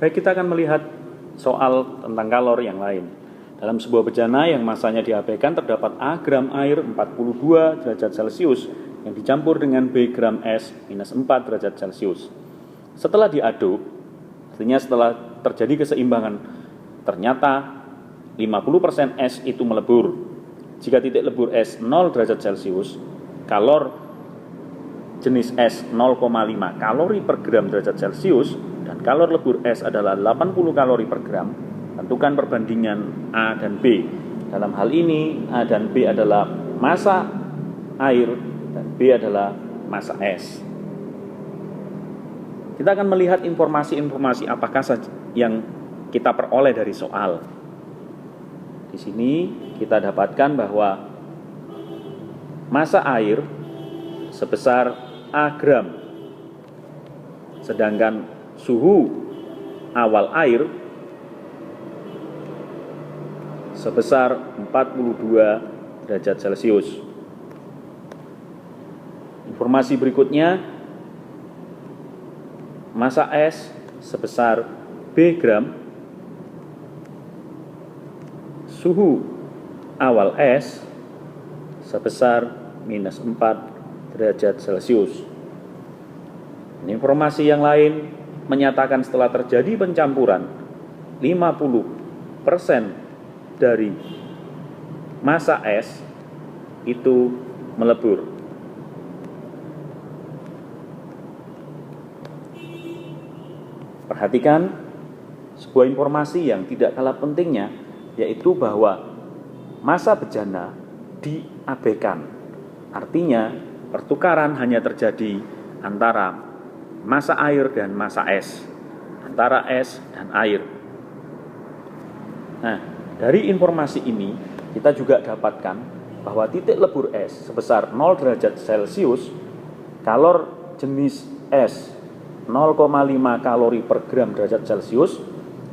Baik, kita akan melihat soal tentang kalor yang lain. Dalam sebuah bejana yang masanya diabaikan terdapat A gram air 42 derajat Celcius yang dicampur dengan B gram es minus 4 derajat Celcius. Setelah diaduk, artinya setelah terjadi keseimbangan, ternyata 50% es itu melebur. Jika titik lebur es 0 derajat Celcius, kalor jenis es 0,5 kalori per gram derajat Celcius dan kalor lebur es adalah 80 kalori per gram. Tentukan perbandingan A dan B. Dalam hal ini A dan B adalah massa air dan B adalah massa es. Kita akan melihat informasi-informasi apakah saja yang kita peroleh dari soal. Di sini kita dapatkan bahwa massa air sebesar A gram, sedangkan suhu awal air sebesar 42 derajat Celcius. Informasi berikutnya, massa es sebesar B gram, suhu awal es sebesar minus 4 derajat Celcius. Informasi yang lain menyatakan setelah terjadi pencampuran 50% dari massa es itu melebur. Perhatikan sebuah informasi yang tidak kalah pentingnya, yaitu bahwa massa bejana diabaikan. Artinya pertukaran hanya terjadi antara massa air dan massa es, antara es dan air. Nah, dari informasi ini kita juga dapatkan bahwa titik lebur es sebesar 0 derajat Celcius, kalor jenis es 0,5 kalori per gram derajat Celcius,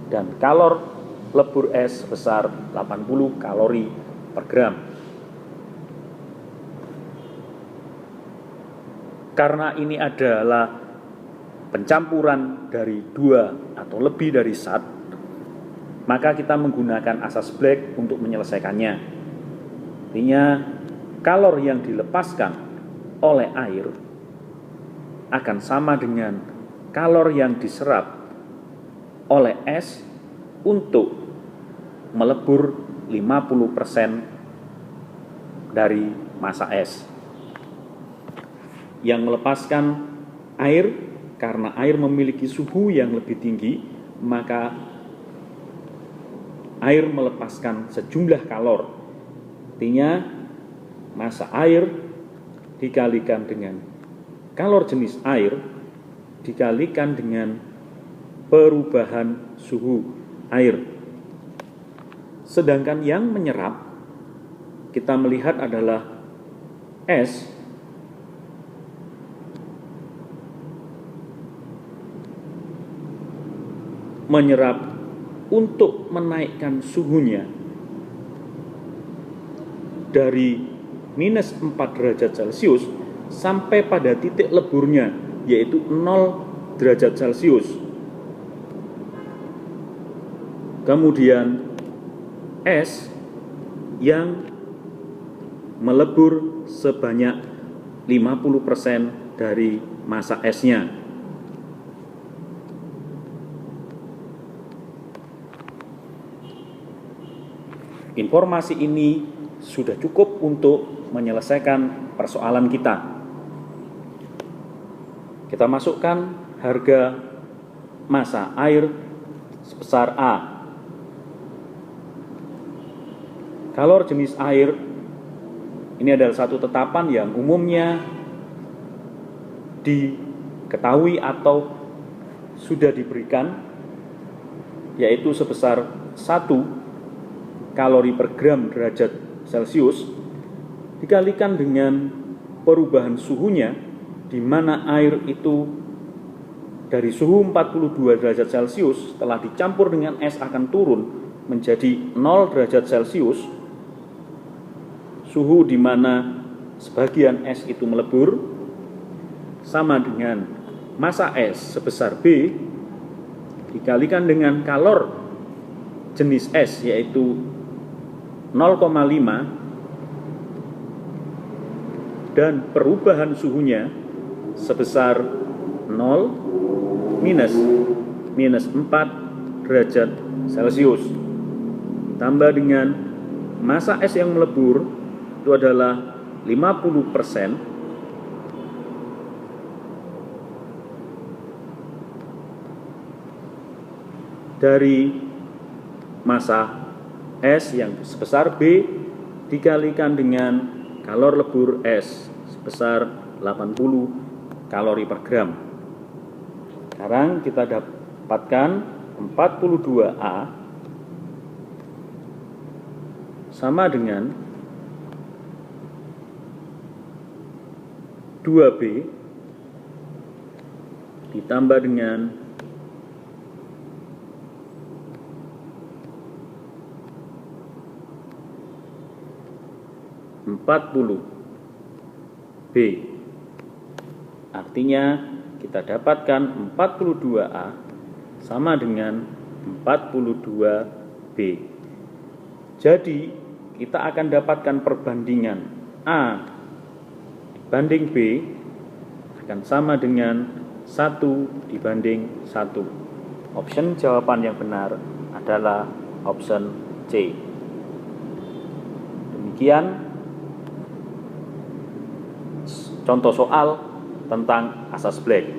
dan kalor lebur es sebesar 80 kalori per gram. Karena ini adalah pencampuran dari dua atau lebih dari zat, maka kita menggunakan asas Black untuk menyelesaikannya. Artinya, kalor yang dilepaskan oleh air akan sama dengan kalor yang diserap oleh es untuk melebur 50% dari massa es. Yang melepaskan air, karena air memiliki suhu yang lebih tinggi, maka air melepaskan sejumlah kalor. Artinya massa air dikalikan dengan kalor jenis air dikalikan dengan perubahan suhu air. Sedangkan yang menyerap kita melihat adalah es menyerap untuk menaikkan suhunya dari minus 4 derajat Celcius sampai pada titik leburnya, yaitu 0 derajat Celcius. Kemudian es yang melebur sebanyak 50% dari massa esnya. Informasi ini sudah cukup untuk menyelesaikan persoalan kita. Kita masukkan harga massa air sebesar A. Kalor jenis air ini adalah satu tetapan yang umumnya diketahui atau sudah diberikan, yaitu sebesar 1 kalori per gram derajat Celcius dikalikan dengan perubahan suhunya, di mana air itu dari suhu 42 derajat Celcius setelah dicampur dengan es akan turun menjadi 0 derajat Celcius, suhu di mana sebagian es itu melebur, sama dengan massa es sebesar B dikalikan dengan kalor jenis S yaitu 0,5 dan perubahan suhunya sebesar 0 minus 4 derajat Celcius tambah dengan massa es yang melebur itu adalah 50% dari massa es yang sebesar B dikalikan dengan kalor lebur S sebesar 80 kalori per gram. Sekarang kita dapatkan 42A sama dengan 2B ditambah dengan 40B. Artinya kita dapatkan 42A sama dengan 42B. Jadi kita akan dapatkan perbandingan A dibanding B akan sama dengan 1 dibanding 1. Option jawaban yang benar adalah option C. Demikian contoh soal tentang asas Black.